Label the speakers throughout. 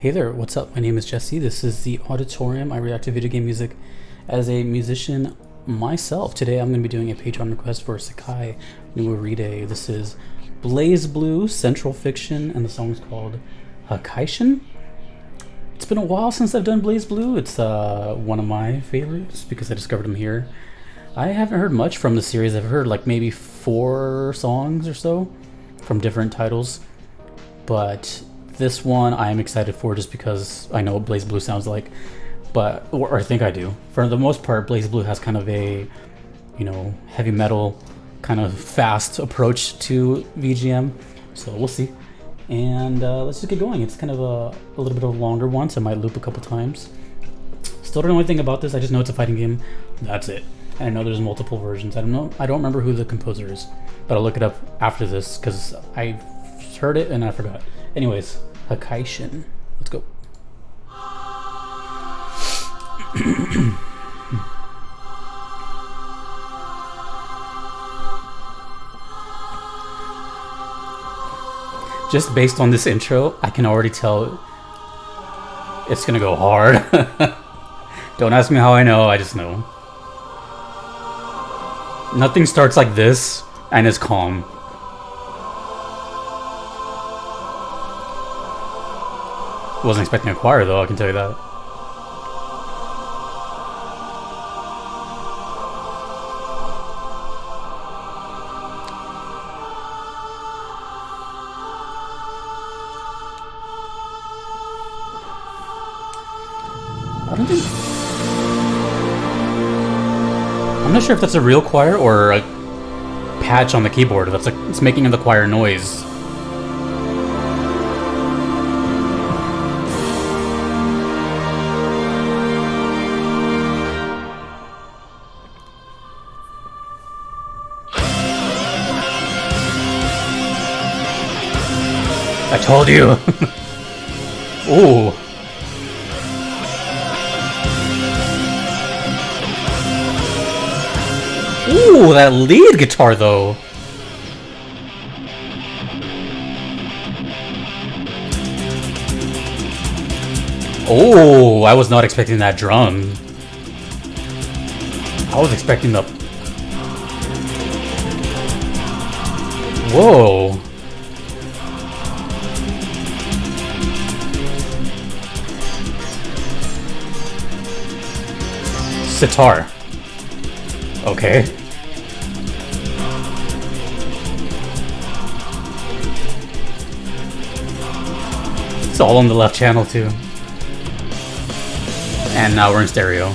Speaker 1: Hey there, what's up? My name is Jesse. This is the Auditorium. I react to video game music as a musician myself. Today I'm going to be doing a Patreon request for Sakai Nuaride. This is Blazblue, Central Fiction, and the song is called Hakaishin. It's been a while since I've done Blazblue. It's one of my favorites because I discovered him here. I haven't heard much from the series. I've heard like maybe 4 songs or so from different titles, but this one I am excited for just because I know what Blazblue sounds like, or I think I do. For the most part, Blazblue has kind of a, heavy metal, kind of fast approach to VGM, so we'll see. And let's just get going. It's kind of a little bit of a longer one, so I might loop a couple times. Still don't know anything about this, I just know it's a fighting game. That's it. And I know there's multiple versions. I don't remember who the composer is, but I'll look it up after this because I heard it and I forgot. Anyways, Hakaishin. Let's go. Just based on this intro, I can already tell it's gonna go hard. Don't ask me how I know, I just know. Nothing starts like this and is calm. Wasn't expecting a choir though, I can tell you that. I'm not sure if that's a real choir or a patch on the keyboard. That's like it's making the choir noise. I told you. Ooh. Ooh, that lead guitar though. Oh, I was not expecting that drum. I was expecting the... Whoa. Sitar. Okay. It's all on the left channel too. And now we're in stereo.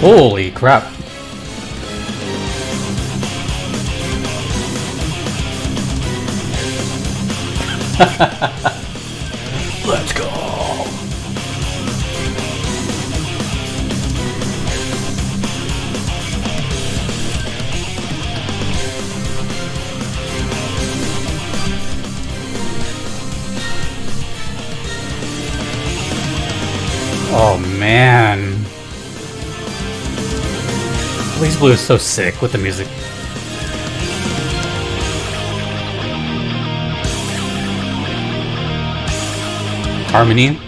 Speaker 1: Holy crap. Let's go. Oh man, Blazblue is so sick with the music. Harmony,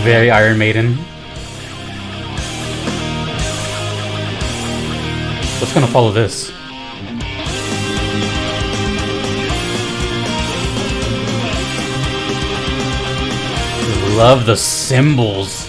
Speaker 1: very Iron Maiden. What's gonna follow this? Love the cymbals.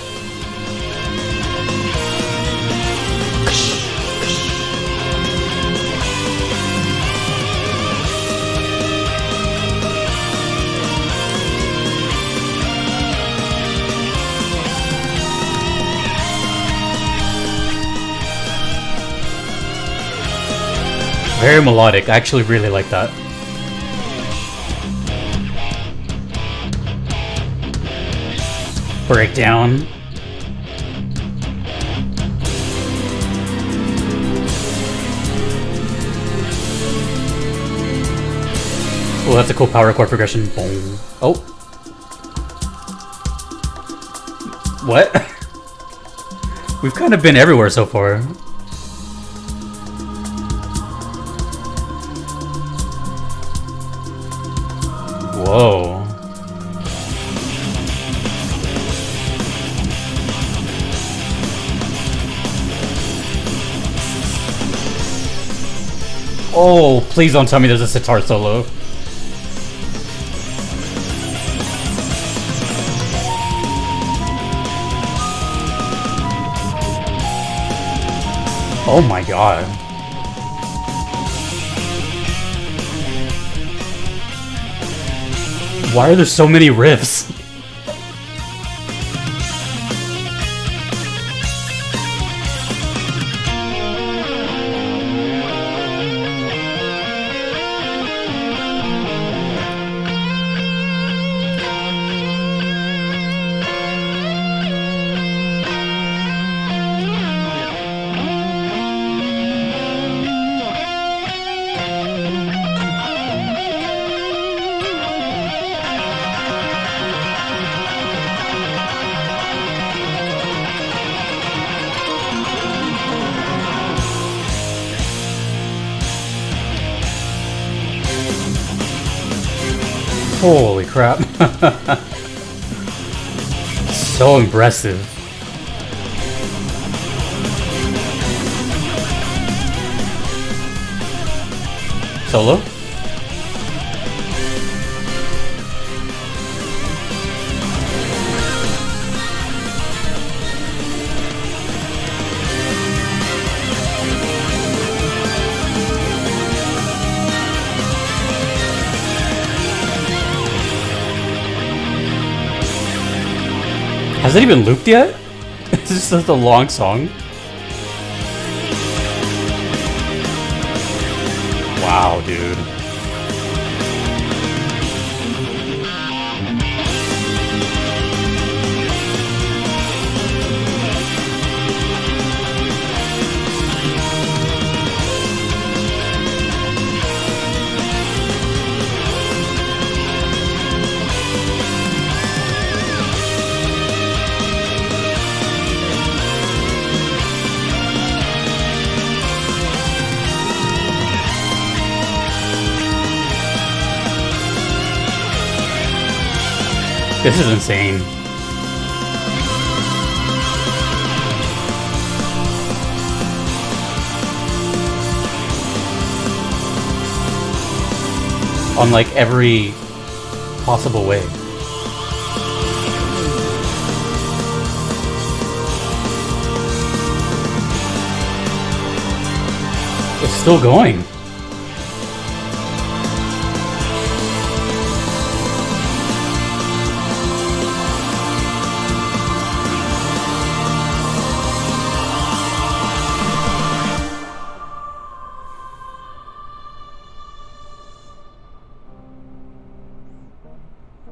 Speaker 1: Very melodic. I actually really like that. Breakdown. Oh, that's a cool power chord progression. Boom. Oh. What? We've kind of been everywhere so far. Whoa. Oh, please don't tell me there's a sitar solo. Oh my god. Why are there so many riffs? Holy crap. So impressive. Solo? Has it even looped yet? Is this just a long song? Wow, dude. This is insane. On like every possible way. It's still going.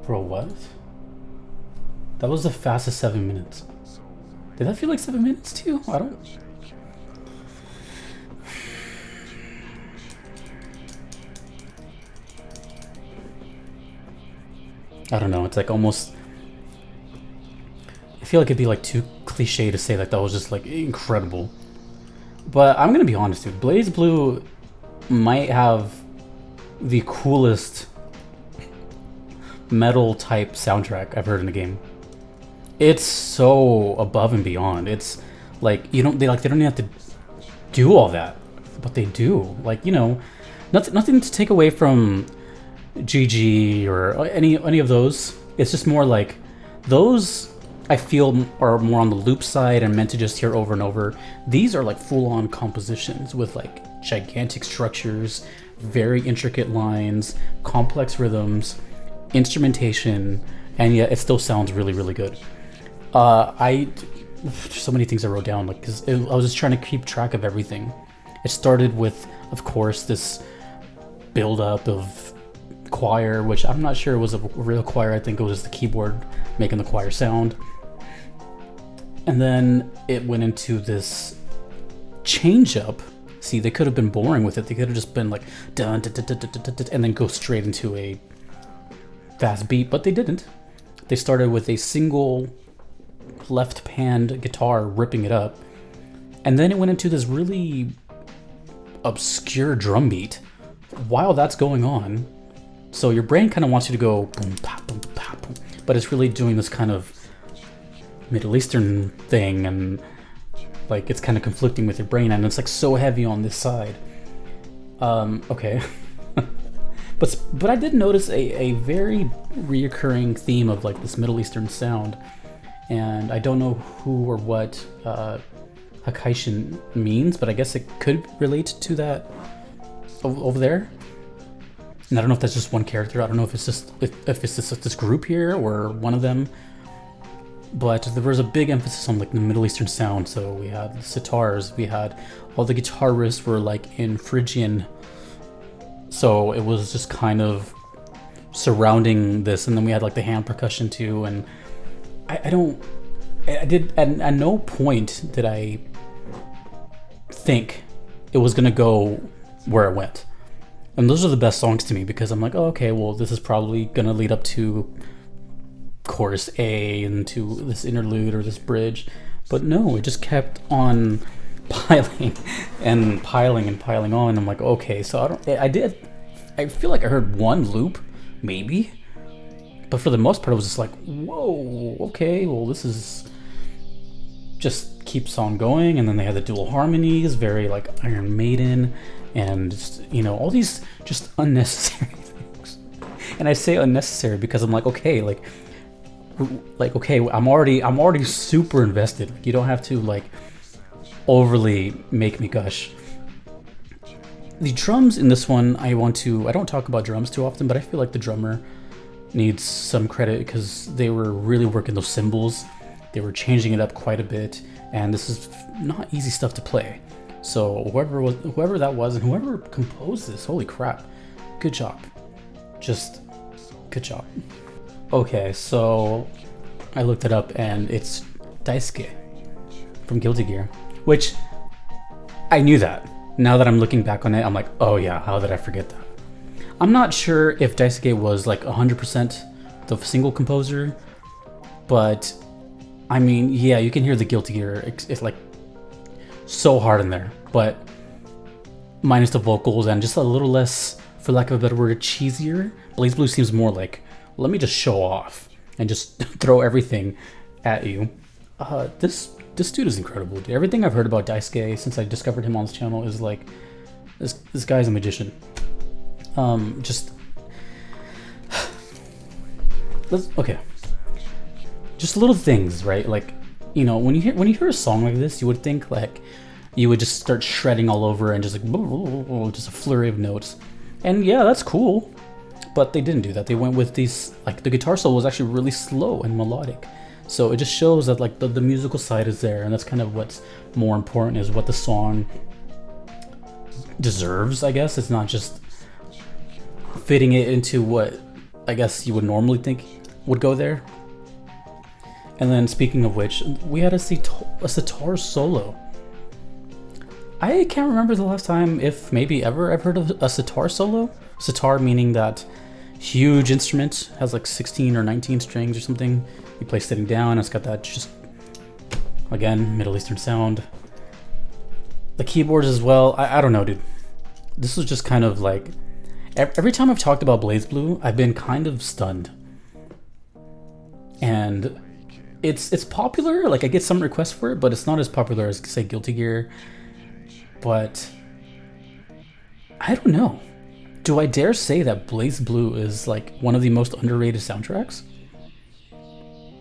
Speaker 1: Bro, what? That was the fastest 7 minutes. Did that feel like 7 minutes too? I don't... I don't know, it's like almost... I feel like it'd be like too cliche to say that that was just like incredible. But I'm gonna be honest, dude. Blazblue might have the coolest metal type soundtrack I've heard in the game. It's so above and beyond. It's like they don't even have to do all that, but they do. Like, you know, nothing to take away from GG or any of those. It's just more like those I feel are more on the loop side and meant to just hear over and over. These are like full-on compositions with like gigantic structures, very intricate lines, complex rhythms, instrumentation, and yet it still sounds really, really good. So many things I wrote down, like, because I was just trying to keep track of everything. It started with, of course, this build-up of choir, which I'm not sure was a real choir. I think it was just the keyboard making the choir sound. And then it went into this change-up. See, they could have been boring with it. They could have just been like, dun, dun, dun, dun, dun, dun, dun, and then go straight into a fast beat, but they didn't. They started with a single left-panned guitar ripping it up, and then it went into this really obscure drum beat. While that's going on, So your brain kind of wants you to go boom, pop, boom, pop, boom, but it's really doing this kind of Middle Eastern thing, and like it's kind of conflicting with your brain, and it's like so heavy on this side. Okay. But I did notice a very reoccurring theme of like this Middle Eastern sound, and I don't know who or what Hakaishin means, but I guess it could relate to that over there. And I don't know if that's just one character. I don't know if it's just this group here or one of them. But there was a big emphasis on like the Middle Eastern sound. So we had the sitars, we had all the guitarists were like in Phrygian. So it was just kind of surrounding this, and then we had like the hand percussion too. And I did at no point did I think it was gonna go where it went. And those are the best songs to me because I'm like, oh, okay, well, this is probably gonna lead up to chorus A and to this interlude or this bridge. But no, it just kept on piling and piling and piling on. I'm like, okay, so I feel like I heard one loop, maybe. But for the most part, it was just like, whoa, okay, well, this is just keeps on going. And then they had the dual harmonies, very like Iron Maiden, and just, you know, all these just unnecessary things. And I say unnecessary because I'm like, okay, okay, I'm already super invested. Like, you don't have to like overly make me gush. The drums in this one, I don't talk about drums too often, but I feel like the drummer needs some credit because they were really working those cymbals. They were changing it up quite a bit, and this is not easy stuff to play. So whoever that was and whoever composed this, holy crap, good job. Just good job. Okay, so I looked it up and it's Daisuke from Guilty Gear, which I knew that. Now that I'm looking back on it, I'm like, oh yeah, how did I forget that? I'm not sure if Daisuke was like 100% the single composer, but I mean, yeah, you can hear the Guilty Gear. It's like so hard in there, but minus the vocals and just a little less, for lack of a better word, cheesier. Blazblue seems more like, let me just show off and just throw everything at you. This dude is incredible, dude. Everything I've heard about Daisuke since I discovered him on this channel is like, this guy's a magician. Okay. Just little things, right? Like, you know, when you hear a song like this, you would think like you would just start shredding all over and just like just a flurry of notes. And yeah, that's cool. But they didn't do that. They went with these, like the guitar solo was actually really slow and melodic. So it just shows that like the musical side is there, and that's kind of what's more important, is what the song deserves, I guess. It's not just fitting it into what I guess you would normally think would go there. And then speaking of which, we had a sitar solo. I can't remember the last time, if maybe ever, I've heard of a sitar solo. Sitar meaning that huge instrument, has like 16 or 19 strings or something. You play sitting down, it's got that just, again, Middle Eastern sound. The keyboards as well, I don't know, dude. This was just kind of like, every time I've talked about Blazblue, I've been kind of stunned. And it's popular, like I get some requests for it, but it's not as popular as, say, Guilty Gear. But I don't know. Do I dare say that Blazblue is like one of the most underrated soundtracks?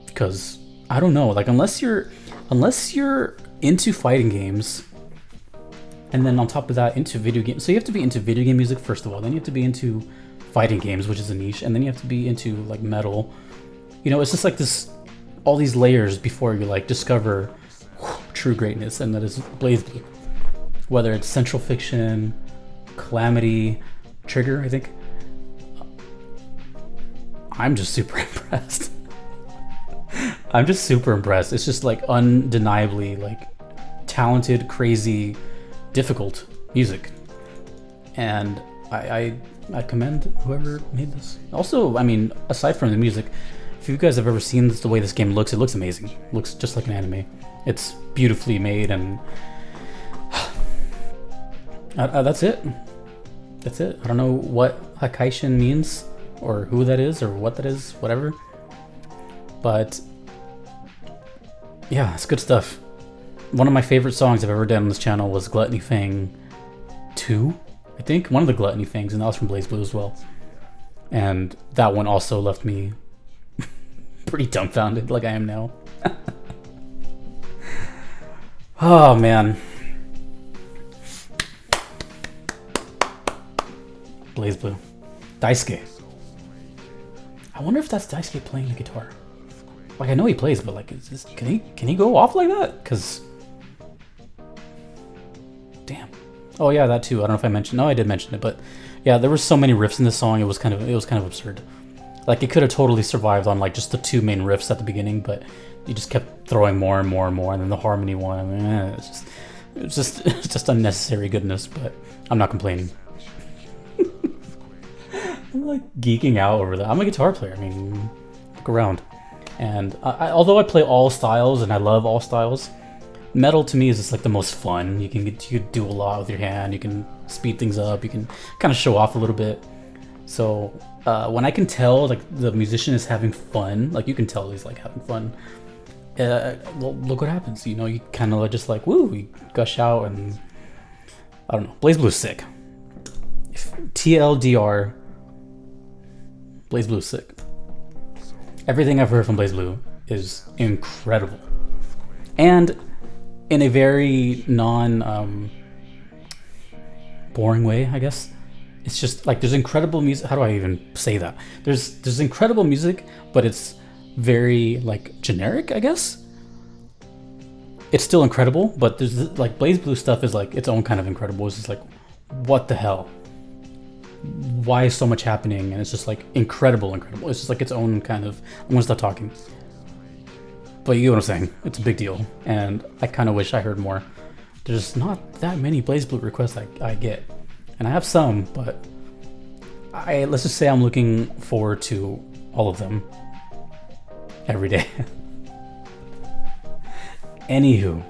Speaker 1: Because I don't know, like unless you're into fighting games, and then on top of that into video games. So you have to be into video game music first of all, then you have to be into fighting games, which is a niche, and then you have to be into like metal. You know, it's just like this, all these layers before you like discover true greatness, and that is Blazblue. Whether it's Central Fiction, Calamity, Trigger, I think. I'm just super impressed. I'm just super impressed. It's just like undeniably like talented, crazy, difficult music. And I commend whoever made this. Also, I mean, aside from the music, if you guys have ever seen the way this game looks, it looks amazing. It looks just like an anime. It's beautifully made, and that's it. That's it. I don't know what Hakaishin means, or who that is, or what that is, whatever. But yeah, it's good stuff. One of my favorite songs I've ever done on this channel was Gluttony Fang 2, I think. One of the Gluttony Fangs, and that was from Blazblue as well. And that one also left me pretty dumbfounded, like I am now. Oh man. Blazblue. Daisuke. I wonder if that's Daisuke playing the guitar. Like, I know he plays, but like, can he go off like that? Cause, damn. Oh yeah, that too. I don't know if I mentioned. No, I did mention it, but yeah, there were so many riffs in this song. It was kind of absurd. Like, it could have totally survived on like just the 2 main riffs at the beginning, but you just kept throwing more and more and more, and then the harmony one. I mean, it's just unnecessary goodness. But I'm not complaining. I'm like geeking out over that. I'm a guitar player. I mean, look around. And although I play all styles and I love all styles, metal to me is just like the most fun. You can do a lot with your hand. You can speed things up. You can kind of show off a little bit. So when I can tell like the musician is having fun, like you can tell he's like having fun. Well, look what happens. You know, you kind of just like woo, you gush out, and I don't know. Blazblue's sick. TLDR. Blazblue's sick. Everything I've heard from Blazblue is incredible, and in a very boring way, I guess. It's just like there's incredible music. How do I even say that? There's incredible music, but it's very like generic, I guess. It's still incredible, but there's like Blazblue stuff is like its own kind of incredible. It's just like, what the hell? Why is so much happening? And it's just like incredible. It's just like its own kind of. I'm gonna stop talking. But you know what I'm saying? It's a big deal, and I kind of wish I heard more. There's not that many Blazblue requests I get, and I have some, but let's just say I'm looking forward to all of them every day. Anywho,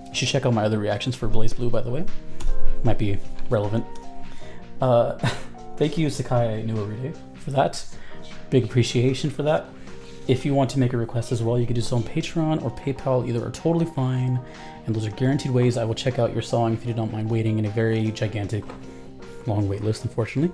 Speaker 1: you should check out my other reactions for Blazblue, by the way. Might be relevant. Thank you, Sakai Nuaride, for that. Big appreciation for that. If you want to make a request as well, you can do so on Patreon or PayPal. Either are totally fine, and those are guaranteed ways I will check out your song if you do not mind waiting in a very gigantic, long wait list, unfortunately.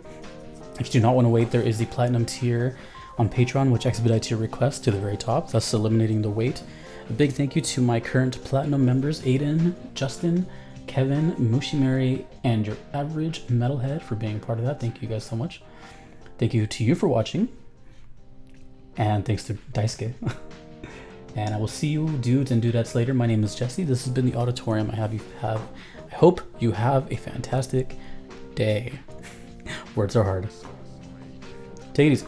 Speaker 1: If you do not want to wait, there is the Platinum tier on Patreon, which expedites your request to the very top, thus eliminating the wait. A big thank you to my current Platinum members, Aiden, Justin, Kevin, Mushimari, and your average metalhead for being part of that. Thank you guys so much. Thank you to you for watching. And thanks to Daisuke. And I will see you dudes and dudettes later. My name is Jesse. This has been the Auditorium. I hope you have a fantastic day. Words are hard. Take it easy.